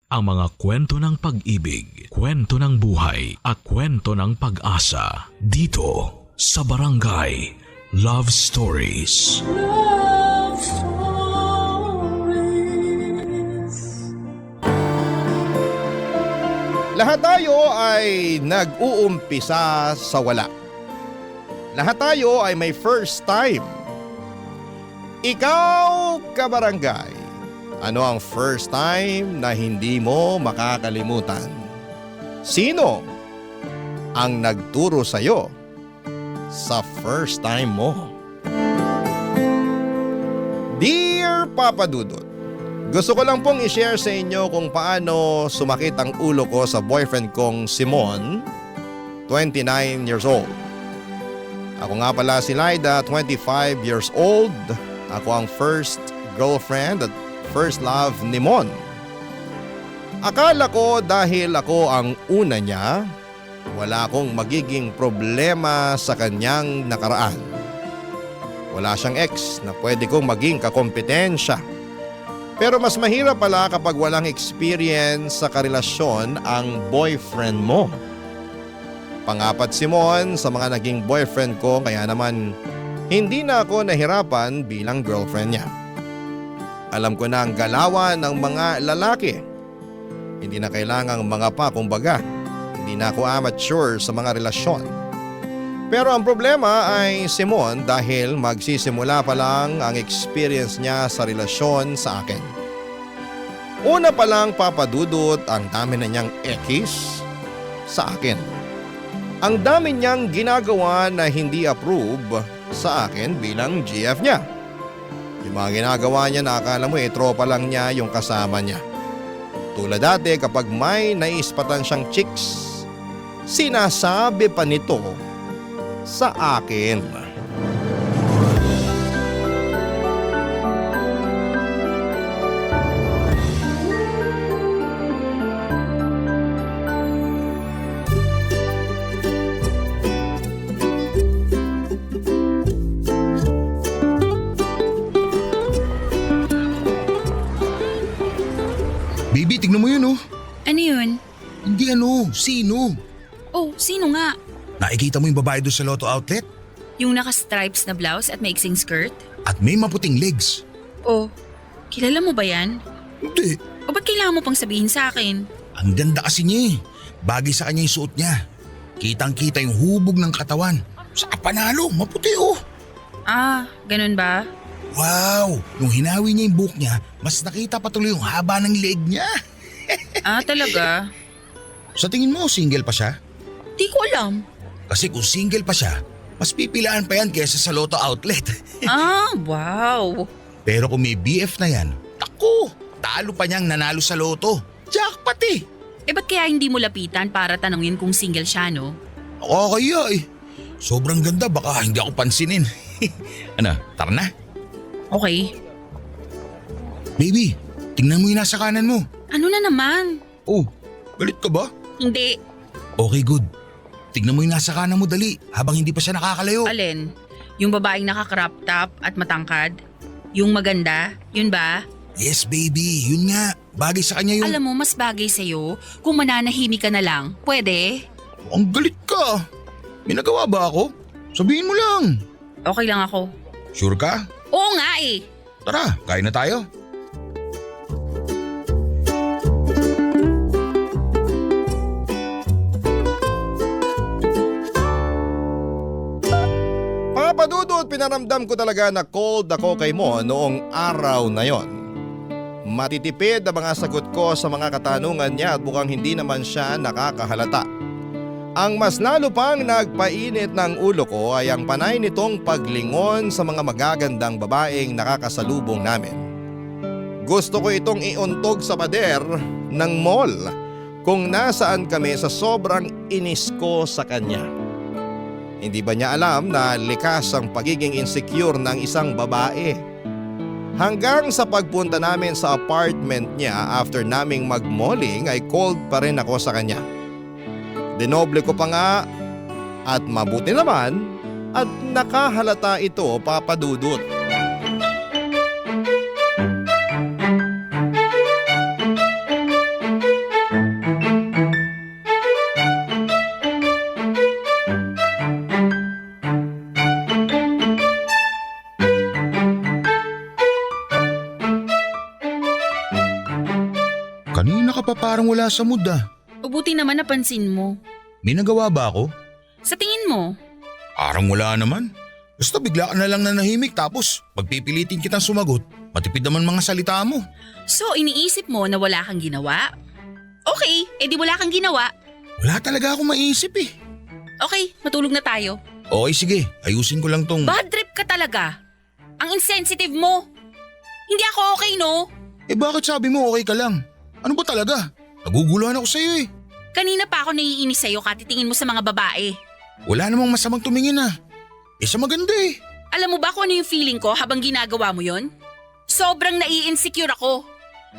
Ang mga kwento ng pag-ibig, kwento ng buhay at kwento ng pag-asa dito sa Barangay Love Stories. Love Stories. Lahat tayo ay nag-uumpisa sa wala. Lahat tayo ay may first time. Ikaw, kabarangay, ano ang first time na hindi mo makakalimutan? Sino ang nagturo sa'yo sa first time mo? Dear Papa Dudut, gusto ko lang pong i-share sa inyo kung paano sumakit ang ulo ko sa boyfriend kong Simon, 29 years old. Ako nga pala si Lyda, 25 years old. Ako ang first girlfriend at first love ni Mon. Akala ko dahil ako ang una niya, wala akong magiging problema sa kanyang nakaraan. Wala siyang ex na pwede kong maging kakompetensya. Pero mas mahirap pala kapag walang experience sa karelasyon ang boyfriend mo. Pangapat si Mon sa mga naging boyfriend ko, kaya naman hindi na ako nahirapan bilang girlfriend niya. Alam ko na ang galawan ng mga lalaki. Hindi na kailangang mga pa, kumbaga. Hindi na ako amateur sa mga relasyon. Pero ang problema ay si Mon dahil magsisimula pa lang ang experience niya sa relasyon sa akin. Una pa lang, papadudot, ang dami na niyang ekis sa akin. Ang dami niyang ginagawa na hindi approve sa akin bilang GF niya. Yung mga ginagawa niya na akala mo tropa lang niya yung kasama niya. Tulad dati kapag may naispatan siyang chicks, sinasabi pa nito sa akin. Baby, tignan mo yun oh. Ano yun? Hindi sino? Oh, sino nga? Nakikita mo yung babae doon sa Lotto Outlet? Yung naka-stripes na blouse at maiksing skirt? At may maputing legs. Oh, kilala mo ba yan? Hindi. O ba't kailangan mo pang sabihin sa akin? Ang ganda kasi niya eh. Bagay sa kanya yung suot niya. Kitang-kita yung hubog ng katawan. Sa panalo, maputi oh. Ah, ganun ba? Wow! Nung hinawi niya yung buhok niya, mas nakita pa tuloy yung haba ng leg niya. Ah, talaga? Sa tingin mo, single pa siya? Di ko alam. Kasi kung single pa siya, mas pipilaan pa yan kaysa sa Lotto Outlet. Ah, wow. Pero kung may BF na yan, naku, talo pa niyang nanalo sa Lotto. Jackpot eh! Eh ba't kaya hindi mo lapitan para tanungin kung single siya, no? Ako kaya eh. Sobrang ganda, baka hindi ako pansinin. Ano, tara na? Okay. Baby, tingnan mo yung nasa kanan mo. Ano na naman? Oh, galit ka ba? Hindi. Okay, good. Tingnan mo yung nasa kanan mo dali habang hindi pa siya nakakalayo. Alin? Yung babaeng naka-crop top at matangkad? Yung maganda? Yun ba? Yes, baby. Yun nga. Bagay sa kanya yung… Alam mo, mas bagay sa'yo kung mananahimik ka na lang. Pwede? Ang galit ka. May nagawa ba ako? Sabihin mo lang. Okay lang ako. Sure ka? Oo nga eh. Tara, kain na tayo. Papadudot, pinaramdam ko talaga na cold ako kay Mo noong araw na yon. Matitipid ang mga sagot ko sa mga katanungan niya at mukhang hindi naman siya nakakahalata. Ang mas lalo pang nagpainit ng ulo ko ay ang panay nitong paglingon sa mga magagandang babaeng nakakasalubong namin. Gusto ko itong iuntog sa pader ng mall kung nasaan kami sa sobrang inis ko sa kanya. Hindi ba niya alam na likas ang pagiging insecure ng isang babae? Hanggang sa pagpunta namin sa apartment niya after naming mag-malling ay cold pa rin ako sa kanya. Dinoble ko pa nga at mabuti naman at nakahalata ito, papadudot. Kanina ka pa parang wala sa mood ah. Mabuti naman napansin mo. May nagawa ba ako? Sa tingin mo, Parang wala naman. Basta bigla ka na lang nanahimik tapos pagpipilitin kitang sumagot, matipid naman mga salita mo. so iniisip mo na wala kang ginawa? Okay, edi wala kang ginawa. Wala talaga akong maisip eh. Okay, matulog na tayo. Okay sige, ayusin ko lang tong… Bad trip ka talaga. Ang insensitive mo. Hindi ako okay, no? Eh bakit sabi mo okay ka lang? Ano ba talaga? Naguguluhan ako sa'yo eh. Kanina pa ako naiinis sa'yo katitingin mo sa mga babae. Wala namang masamang tumingin ah. Eh sa maganda eh. Alam mo ba kung ano yung feeling ko habang ginagawa mo yon? Sobrang nai-insecure ako.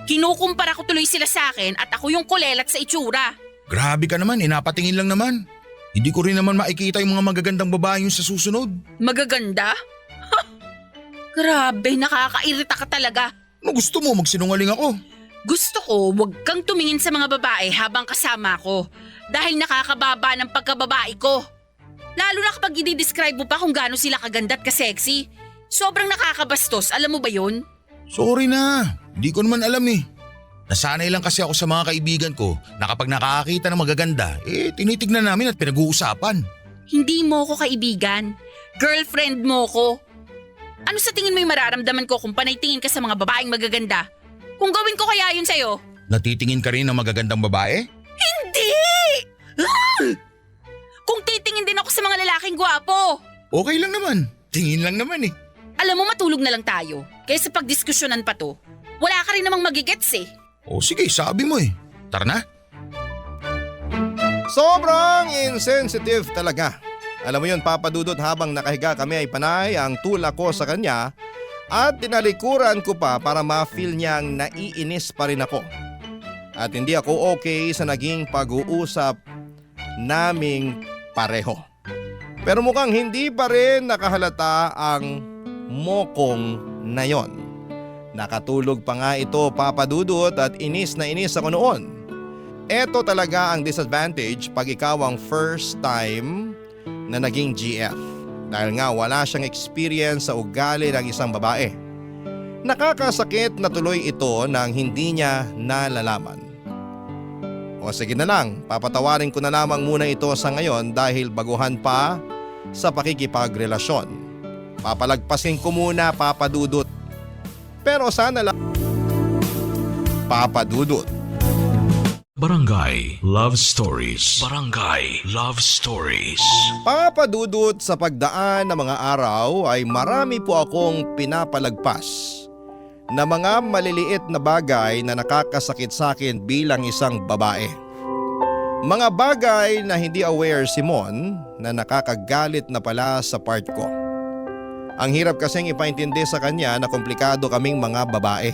Kinukumpara ko tuloy sila sa akin at ako yung kulelat sa itsura. Grabe ka naman, napatingin lang naman. Hindi ko rin naman makikita yung mga magagandang babae yung sa susunod. Magaganda? Ha! Grabe, nakakairita ka talaga. Ano gusto mo, magsinungaling ako? Gusto ko wag kang tumingin sa mga babae habang kasama ko dahil nakakababa ng pagkababae ko. Lalo na kapag i-describe mo pa kung gaano sila kaganda at kasexy. Sobrang nakakabastos, alam mo ba yun? Sorry na, hindi ko naman alam eh. Nasanay lang kasi ako sa mga kaibigan ko na kapag nakakakita ng magaganda, tinitignan namin at pinag-uusapan. Hindi mo ko kaibigan. Girlfriend mo ko. Ano sa tingin mo yung mararamdaman ko kung panay tingin ka sa mga babaeng magaganda? Kung gawin ko kaya yun sa'yo? Natitingin ka rin ng magagandang babae? Hindi! Kung titingin din ako sa mga lalaking gwapo. Okay lang naman, tingin lang naman eh. Alam mo matulog na lang tayo. Kaya sa pagdiskusyonan pa to, wala ka rin namang magigets eh. O sige, sabi mo eh. Tara na. Sobrang insensitive talaga. Alam mo yun, Papa Dudut, habang nakahiga kami ay panay ang tulak ko sa kanya at tinalikuran ko pa para ma-feel niyang naiinis pa rin ako. At hindi ako okay sa naging pag-uusap naming pareho. Pero mukhang hindi pa rin nakahalata ang mokong na yon. Nakatulog pa nga ito, Papa Dudut, at inis na inis ako noon. Ito talaga ang disadvantage pag ikaw ang first time na naging GF. Dahil nga wala siyang experience sa ugali ng isang babae. Nakakasakit na tuloy ito nang hindi niya nalalaman. O sige na lang, papatawarin ko na lamang muna ito sa ngayon dahil baguhan pa sa pakikipagrelasyon. Papalagpasin ko muna, Papa Dudut. Pero sana lang, Papa Dudut. Barangay Love Stories. Barangay Love Stories. Papa Dudut, sa pagdaan ng mga araw ay marami po akong pinapalagpas na mga maliliit na bagay na nakakasakit sa akin bilang isang babae. Mga bagay na hindi aware si Mon na nakakagalit na pala sa part ko. Ang hirap kasing ipaintindi sa kanya na komplikado kaming mga babae.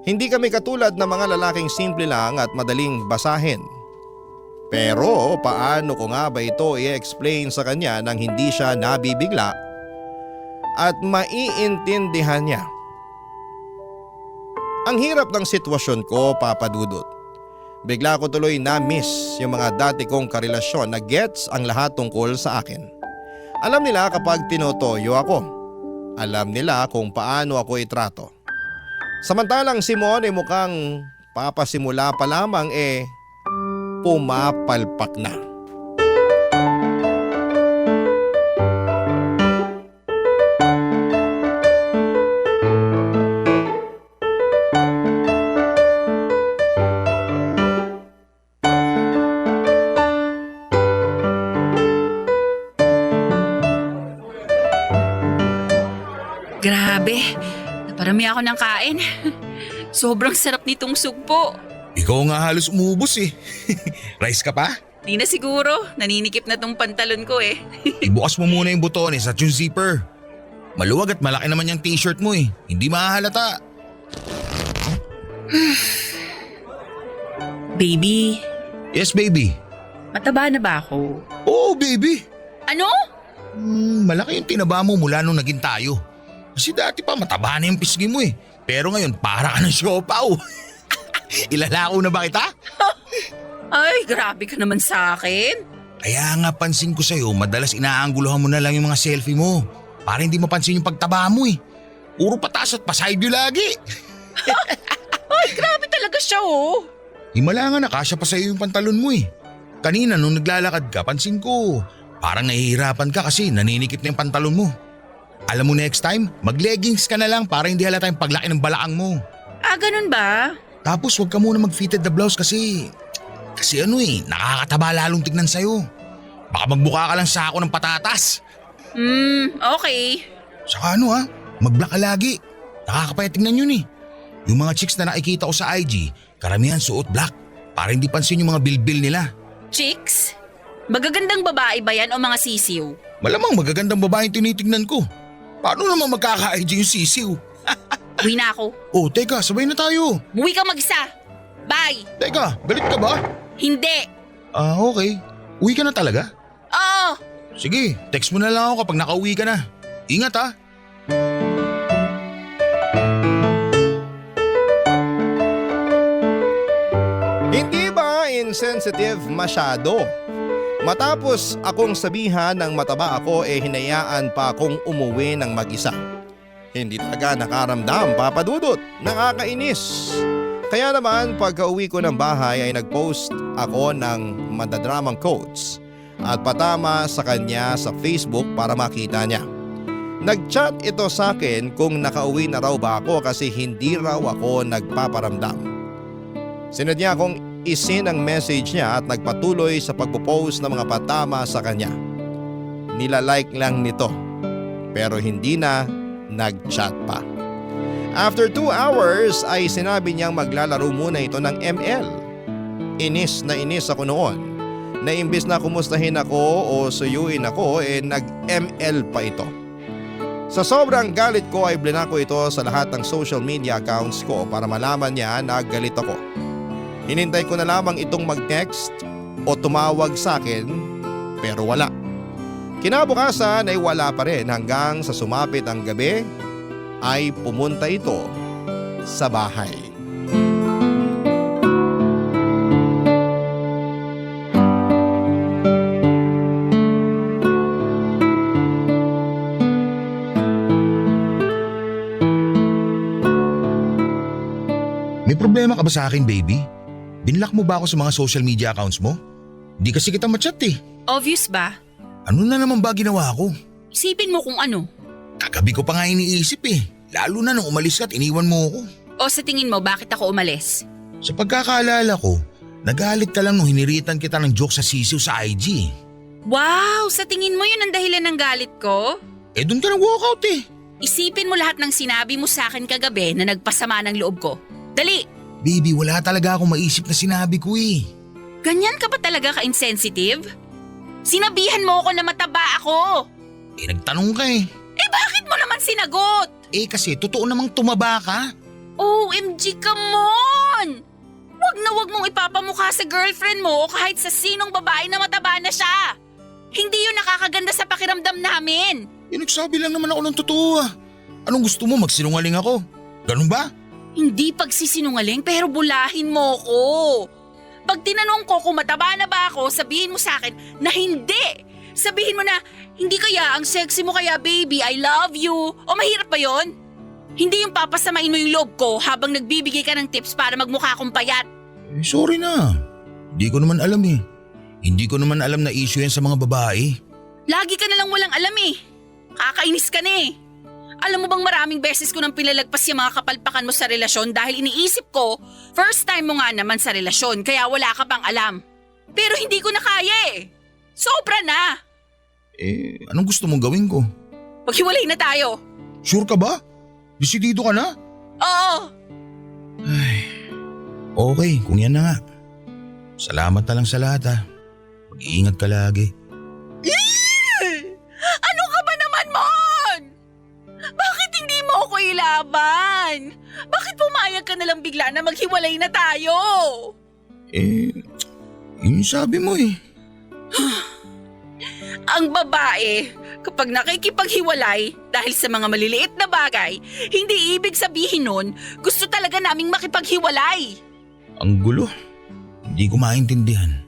Hindi kami katulad ng mga lalaking simple lang at madaling basahin. Pero paano ko nga ba ito i-explain sa kanya nang hindi siya nabibigla at maiintindihan niya? Ang hirap ng sitwasyon ko, Papa Dudut. Bigla ko tuloy na-miss yung mga dati kong karelasyon na gets ang lahat tungkol sa akin. Alam nila kapag tinotoyo ako. Alam nila kung paano ako itrato. Samantalang si Mon ay mukhang papasimula pa lamang pumapalpak na. Grabe, naparami ako ng kain. Sobrang sarap nitong sugpo. Ikaw nga halos umubos eh. Rice ka pa? Di na siguro, naninikip na tong pantalon ko eh. Ibukas mo muna yung butones at yung zipper. Maluwag at malaki naman yung t-shirt mo eh. Hindi mahahalata. Baby, Yes baby. mataba na ba ako? Oo baby. Ano? Malaki yung tinaba mo mula nung naging tayo. Kasi dati pa mataba na yung pisngi mo eh. Pero ngayon para ka ng siopaw. Ilalako na ba kita? Ay, grabe ka naman sa akin. Kaya nga pansin ko sa'yo, madalas inaangguluhan mo na lang yung mga selfie mo. Para hindi mapansin yung pagtaba mo eh. Puro pataas at paside view lagi. Ay, grabe talaga siya oh. Himala nga nakasya pa sa'yo yung pantalon mo eh. Kanina nung naglalakad ka, pansin ko, parang nahihirapan ka kasi naninikip na yung pantalon mo. Alam mo next time, mag-leggings ka na lang para hindi halata yung paglaki ng balakang mo. Ah, ganun ba? Tapos huwag ka muna mag-fitted the blouse kasi nakakataba lalong tignan sa'yo. Baka magbuka ka lang sa ako ng patatas. Okay. Saka mag-black ka lagi. Nakakapayat tignan yun eh. Yung mga chicks na nakikita ko sa IG, karamihan suot black para hindi pansin yung mga bilbil nila. Chicks? Magagandang babae ba yan o mga sisiw? Malamang magagandang babae yung tinitignan ko. Paano naman magkaka-IG yung sisiw? Uwi na ako. Oh, teka, sabay na tayo. Uwi ka mag-isa. Bye! Teka, galit ka ba? Hindi. Okay. Uwi ka na talaga? Oo! Sige, text mo na lang ako kapag nakauwi ka na. Ingat ha. Hindi ba insensitive masyado? Matapos akong sabihan ng mataba ako hinayaan pa akong umuwi ng mag-isa. Hindi talaga nakaramdam, Papa Dudut. Nakakainis. Kaya naman pagka-uwi ko ng bahay ay nag-post ako ng madadramang quotes at patama sa kanya sa Facebook para makita niya. Nag-chat ito sa akin kung nakauwi na raw ba ako kasi hindi raw ako nagpaparamdam. Sinadya akong isin ang message niya at nagpatuloy sa pagpo-post ng mga patama sa kanya. Nilalike lang nito pero hindi na nag-chat pa. After 2 hours ay sinabi niyang maglalaro muna ito ng ML. Inis na inis ako noon na imbis na kumustahin ako o suyuin ako nag-ML pa ito. Sa sobrang galit ko ay blinako ito sa lahat ng social media accounts ko para malaman niya na galit ako. Hinintay ko na lamang itong mag-text o tumawag sa akin pero wala. Kinabukasan ay wala pa rin hanggang sa sumapit ang gabi ay pumunta ito sa bahay. May problema ka ba sa akin, baby? Binlock mo ba ako sa mga social media accounts mo? Di kasi kita ma-chat eh. Obvious ba? Ano na naman ba ginawa ko? Isipin mo kung ano. Kagabi ko pa nga iniisip eh. Lalo na nung umalis ka at iniwan mo ako. O sa tingin mo bakit ako umalis? Sa pagkakaalala ko, nagalit ka lang nung hiniritan kita ng joke sa sisiw sa IG. Wow! Sa tingin mo yun ang dahilan ng galit ko? Eh dun ka nag-walkout eh. Isipin mo lahat ng sinabi mo sa akin kagabi na nagpasama ng loob ko. Dali! Baby, wala talaga akong maisip na sinabi ko eh. Ganyan ka ba talaga ka-insensitive? Sinabihan mo ako na mataba ako. Eh nagtanong ka eh. Eh bakit mo naman sinagot? Eh kasi totoo namang tumaba ka. OMG ka mon! Wag mong ipapamukha sa girlfriend mo o kahit sa sinong babae na mataba na siya. Hindi yun nakakaganda sa pakiramdam namin. Eh nagsabi lang naman ako ng totoo ah. Anong gusto mo, magsinungaling ako? Ganun ba? Hindi pagsisinungaling pero bulahin mo ko. Pag tinanong ko kung mataba na ba ako, sabihin mo sa akin na hindi. Sabihin mo na, hindi kaya ang sexy mo kaya baby, I love you. O mahirap ba yon? Hindi yung papasamain mo yung loob ko habang nagbibigay ka ng tips para magmukha akong payat. Eh sorry na. Hindi ko naman alam eh. Hindi ko naman alam na issue yan sa mga babae. Lagi ka na lang walang alam eh. Kakainis ka na eh. Alam mo bang maraming beses ko nang pinalagpas yung mga kapalpakan mo sa relasyon dahil iniisip ko, first time mo nga naman sa relasyon kaya wala ka pang alam. Pero hindi ko na kaya eh. Sobra na. Eh, anong gusto mong gawin ko? Maghiwalay na tayo. Sure ka ba? Desidido ka na? Oo. Okay, kung yan na nga. Salamat na lang sa lahat ha. Mag-iingat ka lagi. Ano ka ba naman, Mon? Bakit hindi mo ako ilaban? Bakit pumayag ka na lang bigla na maghiwalay na tayo? Eh, yun yung sabi mo eh. Ang babae, kapag nakikipaghiwalay dahil sa mga maliliit na bagay, hindi ibig sabihin nun gusto talaga naming makipaghiwalay. Ang gulo. Hindi ko maintindihan.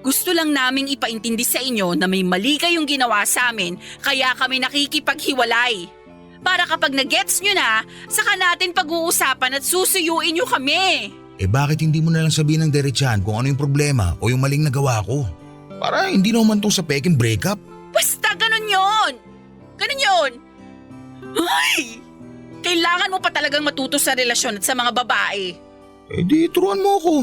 Gusto lang naming ipaintindi sa inyo na may mali kayong ginawa sa amin kaya kami nakikipaghiwalay. Para kapag na-gets nyo na, saka natin pag-uusapan at susuyuin nyo kami. Bakit hindi mo na lang sabihin ng diretsahan kung ano yung problema o yung maling nagawa ko? Para hindi naman to sa peking breakup. Basta ganun yon. Ganun yon. Ay! Kailangan mo pa talagang matuto sa relasyon at sa mga babae. Di turuan mo ako.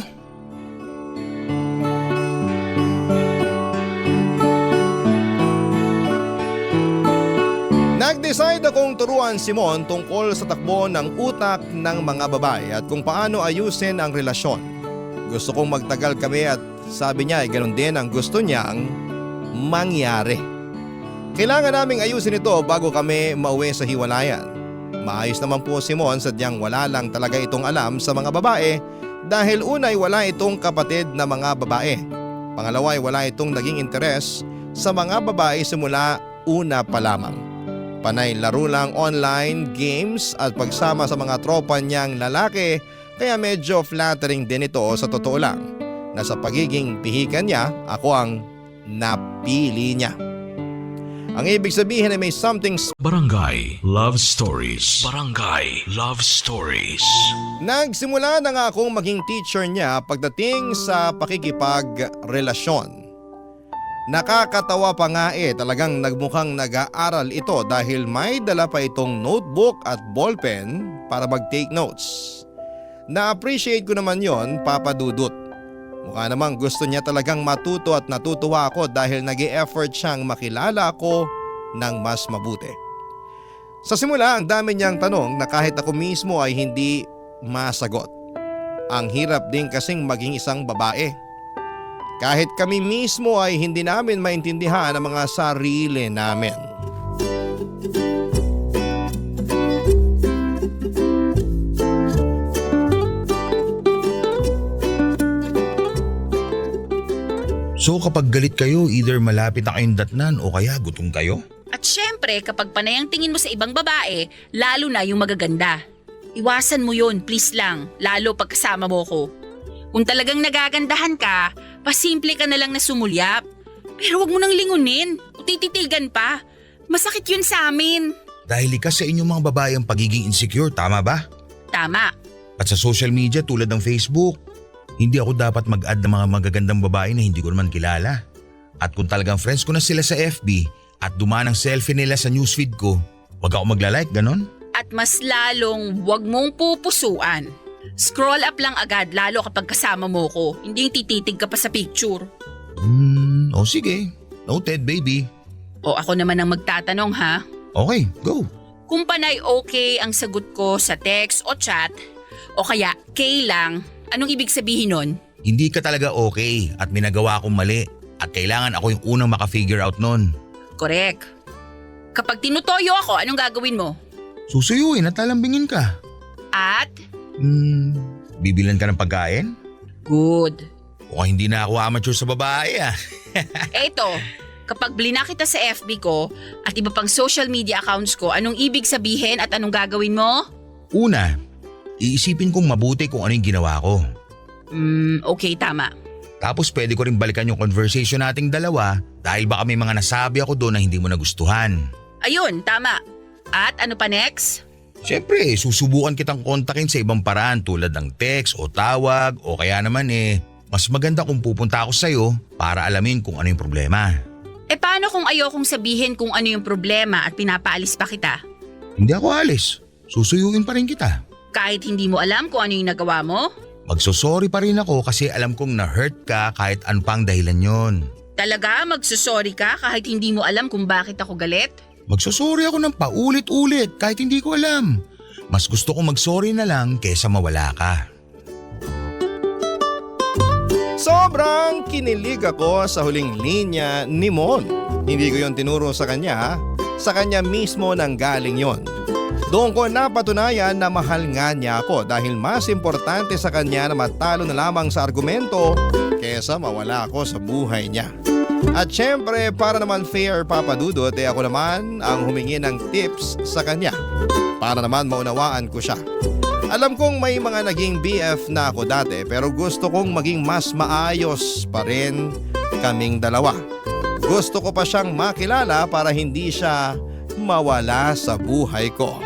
Nag-decide akong turuan si Mon tungkol sa takbo ng utak ng mga babae at kung paano ayusin ang relasyon. Gusto kong magtagal kami at sabi niya ay ganun din ang gusto niyang mangyari. Kailangan naming ayusin ito bago kami mauwi sa hiwalayan. Maayos naman po si Mon, sadyang wala lang talaga itong alam sa mga babae dahil unay wala itong kapatid na mga babae. Pangalawa ay wala itong naging interes sa mga babae simula una pa lamang. Panay laro lang online, games at pagsama sa mga tropa niyang lalaki kaya medyo flattering din ito sa totoo lang na sa pagiging pihikan niya ako ang napili niya. Ang ibig sabihin ay may something Barangay Love Stories. Barangay Love Stories. Nagsimula na nga akong maging teacher niya pagdating sa pakikipagrelasyon. Nakakatawa pa nga talagang nagmukhang nag-aaral ito dahil may dala pa itong notebook at ballpen para mag-take notes. Na-appreciate ko naman yon, Papa Dudut. Mukha namang gusto niya talagang matuto at natutuwa ako dahil nag-e-effort siyang makilala ako ng mas mabuti. Sa simula ang dami niyang tanong na kahit ako mismo ay hindi masagot. Ang hirap din kasing maging isang babae. Kahit kami mismo ay hindi namin maintindihan ang mga sarili namin. So kapag galit kayo, either malapit na kayong datnan o kaya gutom kayo? At syempre, kapag panay ang tingin mo sa ibang babae, lalo na yung magaganda. Iwasan mo yun, please lang, lalo pag kasama mo ko. Kung talagang nagagandahan ka, pasimple ka na lang na sumulyap. Pero wag mo nang lingunin o tititigan pa. Masakit yun sa amin. Dahil likas sa inyong mga babae ang pagiging insecure, tama ba? Tama. At sa social media tulad ng Facebook, hindi ako dapat mag-add ng mga magagandang babae na hindi ko naman kilala. At kung talagang friends ko na sila sa FB at dumaan ang selfie nila sa newsfeed ko, wag ako magla-like, ganon? At mas lalong wag mong pupusuan. Scroll up lang agad lalo kapag kasama mo ko. Hindi yung tititig ka pa sa picture. O sige. Noted, baby. O ako naman ang magtatanong ha. Okay, go. Kung panay okay ang sagot ko sa text o chat, o kaya K lang, anong ibig sabihin nun? Hindi ka talaga okay at minagawa akong mali at kailangan ako yung unang maka-figure out nun. Correct. Kapag tinutoyo ako, anong gagawin mo? Susuyuin at lalambingin ka. At? Bibilan ka ng pagkain? Good. O hindi na ako amateur sa babae Eto, kapag blina kita sa FB ko at iba pang social media accounts ko, anong ibig sabihin at anong gagawin mo? Una, iisipin kong mabuti kung ano yung ginawa ko. Okay, tama. Tapos pwede ko rin balikan yung conversation nating dalawa dahil baka may mga nasabi ako doon na hindi mo nagustuhan. Ayun, tama. At ano pa next? Siyempre, susubukan kitang kontakin sa ibang paraan tulad ng text o tawag o kaya naman mas maganda kung pupunta ako sa'yo para alamin kung ano yung problema. Paano kung ayokong sabihin kung ano yung problema at pinapaalis pa kita? Hindi ako alis. Susuyuin pa rin kita. Kahit hindi mo alam kung ano yung nagawa mo? Magsosorry pa rin ako kasi alam kong na-hurt ka kahit ano pang dahilan yon. Talaga magsusorry ka kahit hindi mo alam kung bakit ako galit? Magsosorry ako ng paulit-ulit kahit hindi ko alam. Mas gusto kong magsorry na lang kesa mawala ka. Sobrang kinilig ako sa huling linya ni Mon. Hindi ko yon tinuro sa kanya, sa kanya mismo nang galing yon. Doon ko napatunayan na mahal nga niya ako dahil mas importante sa kanya na matalo na lamang sa argumento kesa mawala ako sa buhay niya. At syempre para naman fair Papa Dudut ako naman ang humingi ng tips sa kanya para naman maunawaan ko siya. Alam kong may mga naging BF na ako dati pero gusto kong maging mas maayos pa rin kaming dalawa. Gusto ko pa siyang makilala para hindi siya mawala sa buhay ko.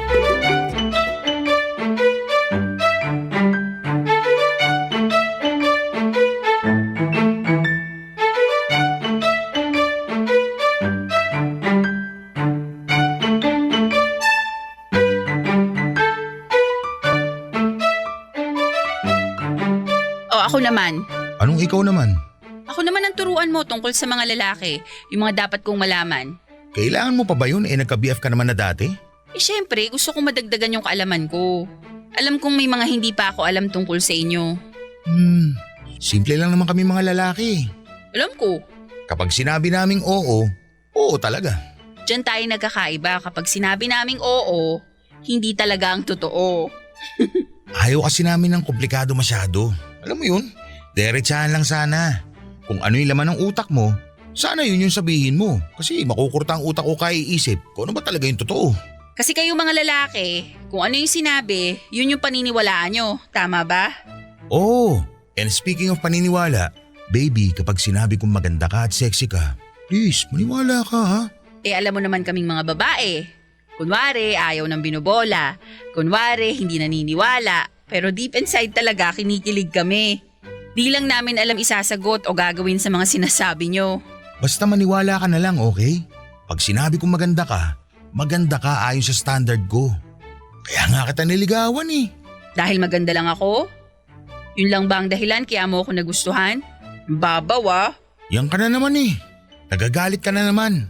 O ako naman. Anong ikaw naman? Ako naman ang turuan mo tungkol sa mga lalaki, yung mga dapat kong malaman. Kailangan mo pa ba yun? Nagka-BF ka naman na dati? Syempre, gusto kong madagdagan yung kaalaman ko. Alam kong may mga hindi pa ako alam tungkol sa inyo. Simple lang naman kami mga lalaki. Alam ko, Kapag sinabi naming oo, oo talaga. dyan tayo nagkakaiba kapag sinabi naming oo, hindi talaga ang totoo. Ayaw kasi namin ng komplikado masyado. Alam mo yun, diretsahan lang sana. Kung ano yung laman ng utak mo, sana yun yung sabihin mo. Kasi makukurta ang utak ko kaiisip kung ano ba talaga yung totoo. Kasi kayo mga lalaki, kung ano yung sinabi, yun yung paniniwalaan nyo. Tama ba? Oh, and speaking of paniniwala, baby, kapag sinabi kong maganda ka at sexy ka, please, maniwala ka ha. Alam mo naman kaming mga babae. Kunwari, ayaw ng binobola. Kunwari, hindi naniniwala. Pero deep inside talaga, kinikilig kami. Di lang namin alam isasagot o gagawin sa mga sinasabi nyo. Basta maniwala ka na lang, okay? Pag sinabi kong maganda ka ayon sa standard ko. Kaya nga kita niligawan eh. Dahil maganda lang ako? Yun lang ba ang dahilan kaya mo ako nagustuhan? Babaw ah. Yan ka na naman eh. Nagagalit ka na naman.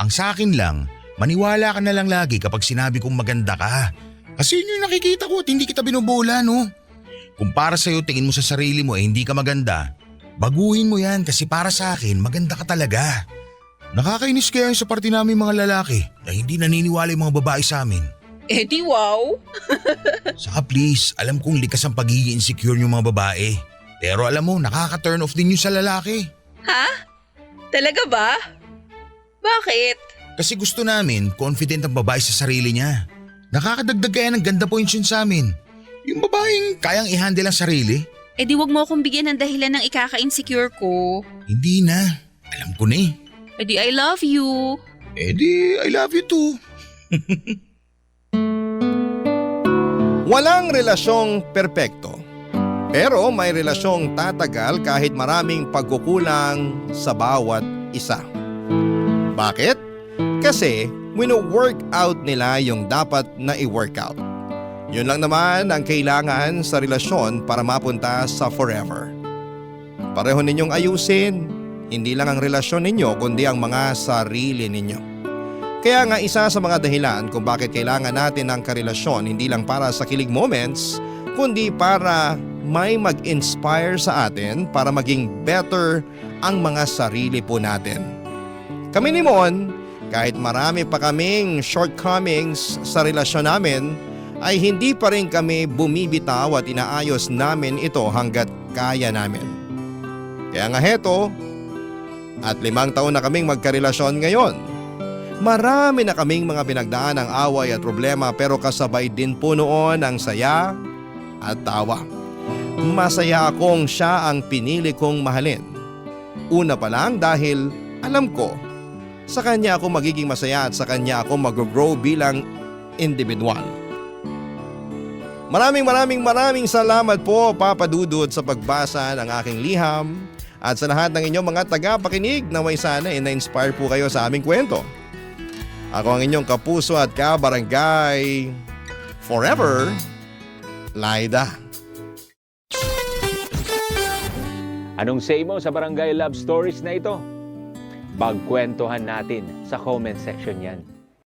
Ang sa akin lang, maniwala ka na lang lagi kapag sinabi kong maganda ka. Kasi yun yung nakikita ko at hindi kita binobola, no? Kung para sa'yo tingin mo sa sarili mo hindi ka maganda, baguhin mo yan kasi para sa akin maganda ka talaga. Nakakainis kaya sa parte namin mga lalaki na hindi naniniwala yung mga babae sa amin. Di wow. Saka please, alam kong likas ang pagiging insecure yung mga babae. Pero alam mo, nakaka-turn off din yun sa lalaki. Ha? Talaga ba? Bakit? Kasi gusto namin, confident ang babae sa sarili niya. Nakakadagdag kaya ng ganda points yun sa amin. Yung babaeng kayang i-handle ang sarili. Di wag mo akong bigyan ng dahilan ng ikaka-insecure ko. Hindi na. Alam ko na eh. Di I love you. Di I love you too. Walang relasyong perpekto. Pero may relasyong tatagal kahit maraming pagkukulang sa bawat isa. Bakit? Kasi wino-work out nila yung dapat na i-work out. Yun lang naman ang kailangan sa relasyon para mapunta sa forever. Pareho ninyong ayusin, hindi lang ang relasyon ninyo kundi ang mga sarili ninyo. Kaya nga isa sa mga dahilan kung bakit kailangan natin ng karelasyon hindi lang para sa kilig moments, kundi para may mag-inspire sa atin para maging better ang mga sarili po natin. Kami ni Mon, kahit marami pa kaming shortcomings sa relasyon namin, ay hindi pa rin kami bumibitaw at inaayos namin ito hanggat kaya namin. Kaya nga heto, at 5 taon na kaming magkarelasyon ngayon. Marami na kaming mga pinagdaan ng away at problema pero kasabay din po noon ang saya at tawa. Masaya akong siya ang pinili kong mahalin. Una pa lang dahil alam ko, sa kanya ako magiging masaya at sa kanya ako mag-grow bilang individual. Maraming salamat po Papa Dudut sa pagbasa ng aking liham at sa lahat ng inyong mga tagapakinig na may sana na-inspire po kayo sa aming kwento. Ako ang inyong kapuso at kabarangay forever, Laida. Anong say mo sa Barangay Love Stories na ito? Pagkwentuhan natin sa comment section yan.